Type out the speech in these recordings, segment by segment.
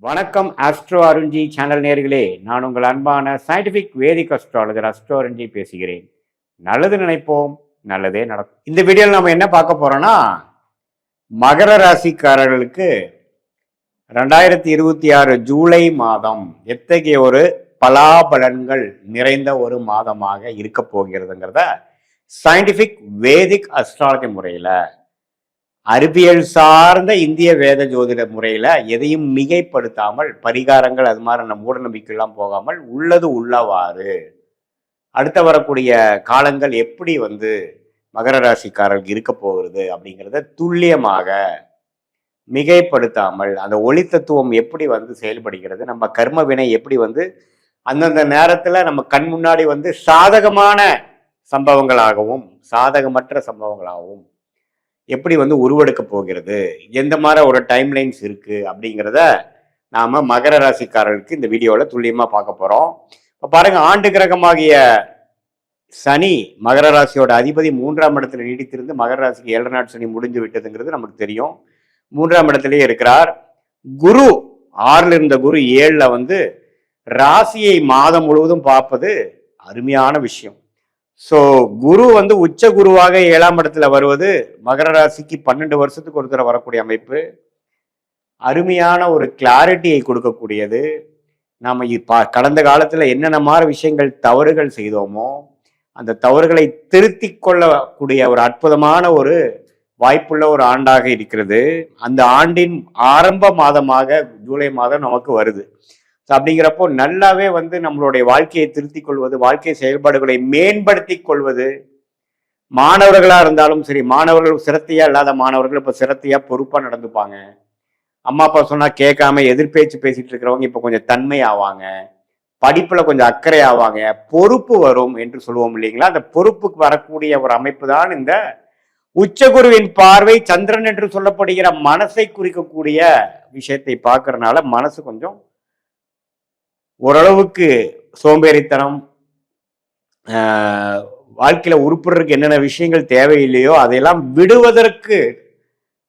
வணக்கம் astro Arunji channel நேர்களே, நான் உங்கள் அன்பான சயின்டிபிக் வேதிக் அஸ்ட்ராலஜர் அஸ்ட்ரோ அருண்ஜி பேசுகிறேன். நல்லது நினைப்போம், நல்லதே நடக்கும். இந்த வீடியோவில் நம்ம என்ன பார்க்க போறோம்னா, மகர ராசிக்காரர்களுக்கு 2026 ஜூலை மாதம் எத்தகைய ஒரு பலாபலன்கள் நிறைந்த ஒரு மாதமாக இருக்க போகிறதுங்கிறத சயின்டிபிக் வேதிக் அஸ்ட்ராலஜி முறையில, அறிவியல் சார்ந்த இந்திய வேத ஜோதிட முறையில எதையும் மிகைப்படுத்தாமல், பரிகாரங்கள் அது மாதிரி மூட நம்பிக்கைலாம் போகாமல் உள்ளது உள்ளவாறு அடுத்த வரக்கூடிய காலங்கள் எப்படி மகர ராசிக்காரர்களுக்கு இருக்க போகிறது அப்படிங்கிறத துல்லியமாக மிகைப்படுத்தாமல், அந்த ஒளி தத்துவம் எப்படி செயல்படுகிறது, நம்ம கர்ம வினை எப்படி அந்தந்த நேரத்துல நம்ம கண் முன்னாடி சாதகமான சம்பவங்களாகவும் சாதகமற்ற சம்பவங்களாகவும் எப்படி உருவெடுக்க போகிறது, எந்த மாதிரி ஒரு டைம்லைன்ஸ் இருக்கு அப்படிங்கிறத நாம மகர ராசிக்காரர்களுக்கு இந்த வீடியோல துல்லியமா பார்க்க போறோம். இப்போ பாருங்க, ஆண்டு கிரகமாகிய சனி மகர ராசியோட அதிபதி 3ஆம் இடத்துல நீடித்திருந்து மகர ராசிக்கு 7 நாள் சனி முடிஞ்சு விட்டதுங்கிறது நமக்கு தெரியும். 3ஆம் இடத்திலேயே இருக்கிறார். குரு 6ல் இருந்த குரு 7ல் ராசியை மாதம் முழுவதும் பார்ப்பது அருமையான விஷயம். ஸோ குரு உச்ச குருவாக 7ஆம் இடத்துல வருவது மகர ராசிக்கு 12 வருஷத்துக்கு ஒரு தடவை வரக்கூடிய அமைப்பு. அருமையான ஒரு கிளாரிட்டியை கொடுக்கக்கூடியது. நாம கடந்த காலத்துல என்னென்ன மாதிரி விஷயங்கள் தவறுகள் செய்தோமோ அந்த தவறுகளை திருத்தி கொள்ளக்கூடிய ஒரு அற்புதமான ஒரு வாய்ப்புள்ள ஒரு ஆண்டாக இருக்கிறது. அந்த ஆண்டின் ஆரம்ப மாதமாக ஜூலை மாதம் நமக்கு வருது. அப்படிங்கிறப்போ நல்லாவே நம்மளுடைய வாழ்க்கையை திருத்திக் கொள்வது, வாழ்க்கை செயல்பாடுகளை மேம்படுத்தி கொள்வது, மாணவர்களா இருந்தாலும் சரி, மாணவர்கள் சிரத்தையா இல்லாத மாணவர்கள் இப்ப சிரத்தையா பொறுப்பா நடந்துப்பாங்க. அம்மா அப்பா சொன்னா கேட்காம எதிர்பேச்சு பேசிட்டு இருக்கிறவங்க இப்ப கொஞ்சம் தன்மை ஆவாங்க, படிப்புல கொஞ்சம் அக்கறை ஆவாங்க, பொறுப்பு வரும் என்று சொல்லுவோம் இல்லைங்களா. அந்த பொறுப்புக்கு வரக்கூடிய ஒரு அமைப்பு தான் இந்த உச்சகுருவின் பார்வை. சந்திரன் என்று சொல்லப்படுகிற மனசை குறிக்கக்கூடிய விஷயத்தை பார்க்கறதுனால மனசு கொஞ்சம் ஓரளவுக்கு சோம்பேறித்தனம், வாழ்க்கையில உருப்படுறதுக்கு என்னென்ன விஷயங்கள் தேவையில்லையோ அதையெல்லாம் விடுவதற்கு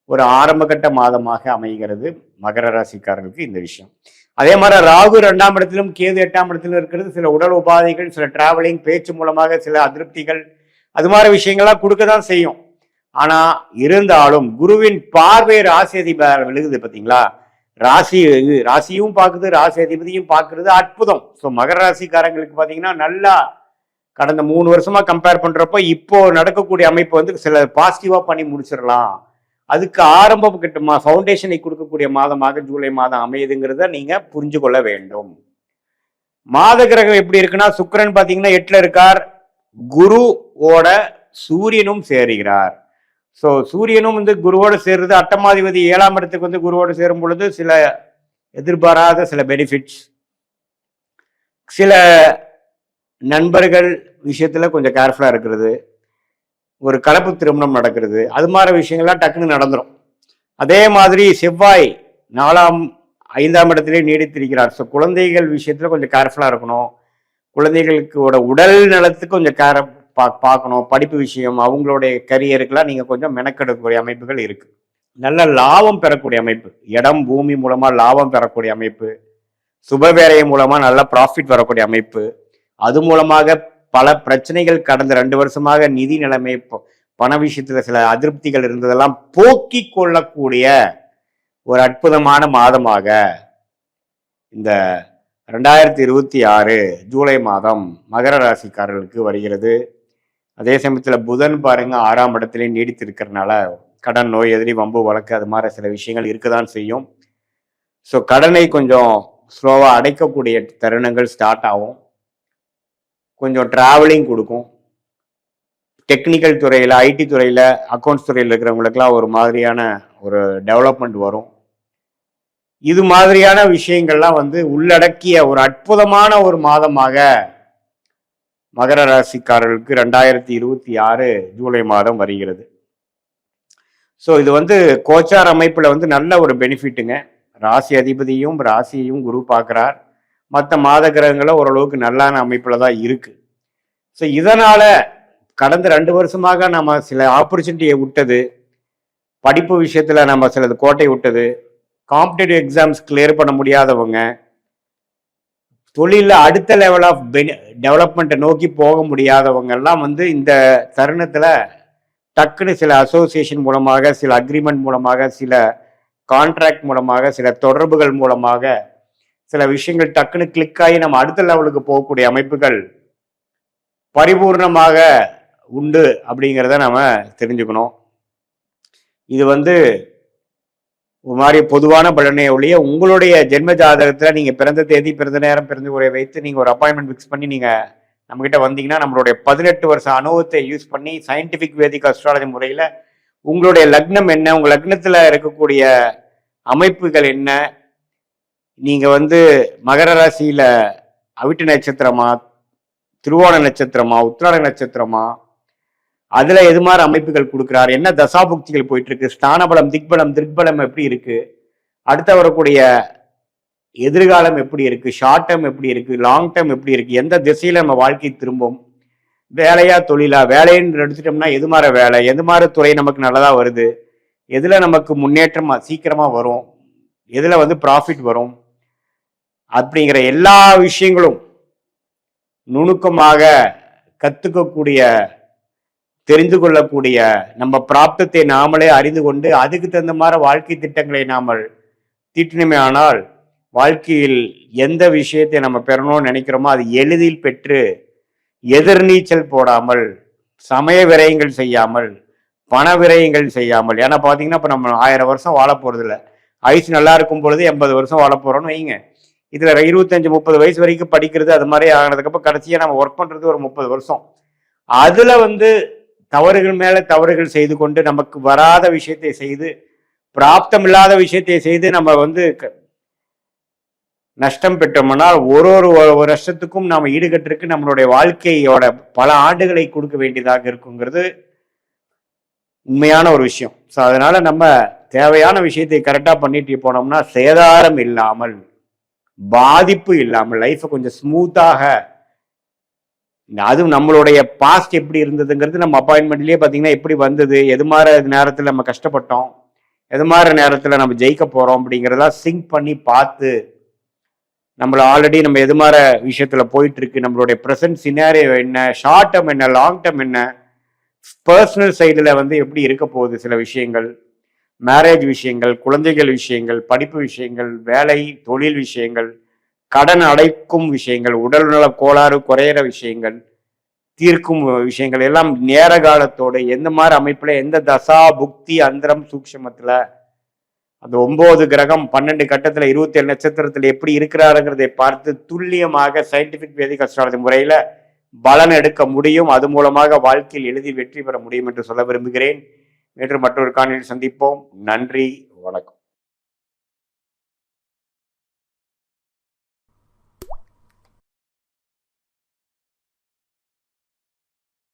ஒரு ஆரம்ப கட்ட மாதமாக அமைகிறது மகர ராசிக்காரர்களுக்கு இந்த விஷயம். அதே மாதிரி ராகு 2ஆம் இடத்திலும் கேது 8ஆம் இடத்திலும் இருக்கிறது. சில உடல் உபாதைகள், சில டிராவலிங், பேச்சு மூலமாக சில அதிருப்திகள், அது மாதிரி விஷயங்கள்லாம் கொடுக்க தான் செய்யும். ஆனா இருந்தாலும் குருவின் பார்வை ராசி அதிபதி விழுகுது பார்த்தீங்களா. ராசியும் பார்க்குது, ராசி அதிபதியும் பார்க்கறது அற்புதம். ஸோ மகர ராசிக்காரங்களுக்கு பார்த்தீங்கன்னா நல்லா கடந்த 3 வருஷமா கம்பேர் பண்றப்போ இப்போ நடக்கக்கூடிய அமைப்பு சில பாசிட்டிவா பண்ணி முடிச்சிடலாம். அதுக்கு ஆரம்ப கிட்டமா ஃபவுண்டேஷனை கொடுக்கக்கூடிய மாதமாக ஜூலை மாதம் அமையுதுங்கிறத நீங்க புரிஞ்சு கொள்ள வேண்டும். மாத கிரகம் எப்படி இருக்குன்னா, சுக்கிரன் பார்த்தீங்கன்னா 8ல் இருக்கார், குருவோட சூரியனும் சேருகிறார். ஸோ சூரியனும் குருவோடு சேர்றது, அட்டமாதிபதி 7ஆம் இடத்துக்கு குருவோடு சேரும் பொழுது சில எதிர்பாராத சில பெனிஃபிட்ஸ், சில நண்பர்கள் விஷயத்துல கொஞ்சம் கேர்ஃபுல்லா இருக்கிறது, ஒரு கலப்பு திருமணம் நடக்கிறது, அது மாதிரி விஷயங்கள்லாம் டக்குன்னு நடந்துடும். அதே மாதிரி செவ்வாய் 4ஆம் 5ஆம் இடத்திலே நீடித்திருக்கிறார். ஸோ குழந்தைகள் விஷயத்துல கொஞ்சம் கேர்ஃபுல்லா இருக்கணும். குழந்தைகளுக்கு உடல் நலத்துக்கு கொஞ்சம் பார்க்கணும். படிப்பு விஷயம், அவங்களுடைய கரியருக்கெல்லாம் நீங்க கொஞ்சம் மெனக்கெடுக்கக்கூடிய அமைப்புகள் இருக்கு. நல்ல லாபம் பெறக்கூடிய அமைப்பு, இடம் பூமி மூலமா லாபம் பெறக்கூடிய அமைப்பு, சுப வேலை மூலமா நல்ல ப்ராஃபிட் வரக்கூடிய அமைப்பு, அது மூலமாக பல பிரச்சனைகள் கடந்த 2 வருஷமாக நிதி நிலைமை, பண விஷயத்துல சில அதிருப்திகள் இருந்ததெல்லாம் போக்கி கொள்ளக்கூடிய ஒரு அற்புதமான மாதமாக இந்த 2026 ஜூலை மாதம் மகர ராசிக்காரர்களுக்கு வருகிறது. அதே சமயத்தில் புதன் பாருங்க 6ஆம் இடத்திலே நீடித்திருக்கிறதுனால கடன், நோய், எதிரி, வம்பு, வழக்கு அது மாதிரி சில விஷயங்கள் இருக்கதான் செய்யும். ஸோ கடனை கொஞ்சம் ஸ்லோவா அடைக்கக்கூடிய தருணங்கள் ஸ்டார்ட் ஆகும். கொஞ்சம் டிராவலிங் கொடுக்கும். டெக்னிக்கல் துறையில், ஐடி துறையில், அக்கௌண்ட்ஸ் துறையில் இருக்கிறவங்களுக்கெல்லாம் ஒரு மாதிரியான ஒரு டெவலப்மெண்ட் வரும். இது மாதிரியான விஷயங்கள்லாம் உள்ளடக்கிய ஒரு அற்புதமான ஒரு மாதமாக மகர ராசிக்காரர்களுக்கு 2026 ஜூலை மாதம் வருகிறது. ஸோ இது கோச்சார் அமைப்புல நல்ல ஒரு பெனிஃபிட்டுங்க. ராசி அதிபதியும் ராசியையும் குரு பார்க்கிறார். மற்ற மாத கிரகங்களை ஓரளவுக்கு நல்லான அமைப்புல தான் இருக்கு. ஸோ இதனால கடந்த 2 வருஷமாக நம்ம சில ஆப்பர்ச்சுனிட்டியை விட்டது, படிப்பு விஷயத்துல நம்ம சிலது கோட்டை விட்டது, காம்படிட்டிவ் எக்ஸாம்ஸ் கிளியர் பண்ண முடியாதவங்க, தொழிலில் அடுத்த லெவல் ஆஃப் டெவலப்மெண்ட்டை நோக்கி போக முடியாதவங்க எல்லாம் வந்து இந்த தருணத்தில் டக்குன்னு சில அசோசியேஷன் மூலமாக, சில அக்ரிமெண்ட் மூலமாக, சில கான்ட்ராக்ட் மூலமாக, சில தொடர்புகள் மூலமாக சில விஷயங்கள் டக்குன்னு கிளிக் ஆகி நம்ம அடுத்த லெவலுக்கு போகக்கூடிய அமைப்புகள் பரிபூர்ணமாக உண்டு அப்படிங்கிறத நம்ம தெரிஞ்சுக்கணும். இது வந்து ஒரு மாதிரி பொதுவான பலனை ஒழிய உங்களுடைய ஜென்ம ஜாதகத்தில் நீங்கள் பிறந்த தேதி, பிறந்த நேரம், பிறந்த உரை வைத்து நீங்கள் ஒரு அப்பாயின்மெண்ட் ஃபிக்ஸ் பண்ணி நீங்கள் நம்மகிட்ட வந்தீங்கன்னா நம்மளுடைய 18 வருஷ அனுபவத்தை யூஸ் பண்ணி சயின்டிஃபிக் வேதிக் அஸ்ட்ராலஜி முறையில் உங்களுடைய லக்னம் என்ன, உங்கள் லக்னத்தில் இருக்கக்கூடிய அமைப்புகள் என்ன, நீங்கள் வந்து மகர ராசியில் அவிட்ட நட்சத்திரமா, திருவோண நட்சத்திரமா, உத்திராட நட்சத்திரமா, அதுல எது மாதிரி அமைப்புகள் கொடுக்குறாரு, என்ன தசாபுக்திகள் போயிட்டு இருக்கு, ஸ்தானபலம், திக்பலம், திருக்பலம் எப்படி இருக்கு, அடுத்த வரக்கூடிய எதிர்காலம் எப்படி இருக்கு, ஷார்ட் டேர்ம் எப்படி இருக்கு, லாங் டேர்ம் எப்படி இருக்கு, எந்த திசையில நம்ம வாழ்க்கை திரும்பும், வேலையா தொழிலா, வேலைன்னு எடுத்துட்டோம்னா எது மாதிரி வேலை, எது மாதிரி துறை நமக்கு நல்லதா வருது, எதுல நமக்கு முன்னேற்றம் சீக்கிரமா வரும், எதுல வந்து ப்ராஃபிட் வரும், அப்படிங்கிற எல்லா விஷயங்களும் நுணுக்கமாக கத்துக்கக்கூடிய, தெரிந்து கொள்ளக்கூடிய, நம்ம பிராப்தத்தை நாமளே அறிந்து கொண்டு அதுக்கு தகுந்த மாதிரி வாழ்க்கை திட்டங்களை நாமல் தீட்டினமே ஆனால் வாழ்க்கையில் எந்த விஷயத்தை நம்ம பெறணும்னு நினைக்கிறோமோ அது எளிதில் பெற்று எதிர்நீச்சல் போடாமல், சமய விரயங்கள் செய்யாமல், பண விரயங்கள் செய்யாமல். ஏன்னா பார்த்தீங்கன்னா இப்போ நம்ம 1000 வருஷம் வாழ போறது இல்லை. ஆயுசு நல்லா இருக்கும் பொழுது 80 வருஷம் வாழ போறோம்னு வைங்க. இதுல 25-30 வயசு வரைக்கும் படிக்கிறது அது மாதிரி ஆனதுக்கப்புறம் கடைசியா நம்ம ஒர்க் பண்றது ஒரு 30 வருஷம். அதுல வந்து தவறுகள் மேல தவறுகள் செய்து கொண்டு நமக்கு வராத விஷயத்தை செய்து, பிராப்தம் இல்லாத விஷயத்தை செய்து நம்ம வந்து நஷ்டம் பெற்றோம்னால் ஒரு வருஷத்துக்கும் நாம ஈடுகட்டிருக்கு நம்மளுடைய வாழ்க்கையோட பல ஆண்டுகளை கொடுக்க வேண்டியதாக இருக்குங்கிறது உண்மையான ஒரு விஷயம். ஸோ அதனால நம்ம தேவையான விஷயத்தை கரெக்டா பண்ணிட்டு போனோம்னா சேதாரம் இல்லாமல், பாதிப்பு இல்லாமல் லைஃப்பை கொஞ்சம் ஸ்மூத்தாக, அதுவும் நம்மளுடைய பாஸ்ட் எப்படி இருந்ததுங்கிறது நம்ம அப்பாயின்மெண்ட்லயே பார்த்தீங்கன்னா எப்படி வந்தது, எது மாதிரி நேரத்தில் நம்ம கஷ்டப்பட்டோம், எது மாதிரி நேரத்தில் நம்ம ஜெயிக்க போறோம் அப்படிங்கிறதா சிங்க் பண்ணி பார்த்து, நம்மள ஆல்ரெடி நம்ம எது மாதிரி விஷயத்துல போயிட்டு இருக்கு, நம்மளுடைய ப்ரெசன்ட் சினாரியோ என்ன, ஷார்ட் டேர்ம் என்ன, லாங் டேர்ம் என்ன, பர்சனல் சைடில் வந்து எப்படி இருக்க போகுது, சில விஷயங்கள், மேரேஜ் விஷயங்கள், குழந்தைகள் விஷயங்கள், படிப்பு விஷயங்கள், வேலை தொழில் விஷயங்கள், கடன் அடைக்கும் விஷயங்கள், உடல்நல கோளாறு குறையிற விஷயங்கள், தீர்க்கும் விஷயங்கள் எல்லாம் நேர காலத்தோடு எந்த மாதிரி அமைப்புல, எந்த தசா புக்தி அந்தரம் சூக்ஷமத்துல, அந்த 9 கிரகம் 12 கட்டத்துல 27 நட்சத்திரத்துல எப்படி இருக்கிறாருங்கிறதை பார்த்து துல்லியமாக சயின்டிபிக் வேதிக் அஸ்ட்ராலஜி முறையில பலன் எடுக்க முடியும். அது மூலமாக வாழ்க்கையில் எளிதில் வெற்றி பெற முடியும் என்று சொல்ல விரும்புகிறேன். நேற்று மற்றொரு காணொளியில் சந்திப்போம். நன்றி, வணக்கம்.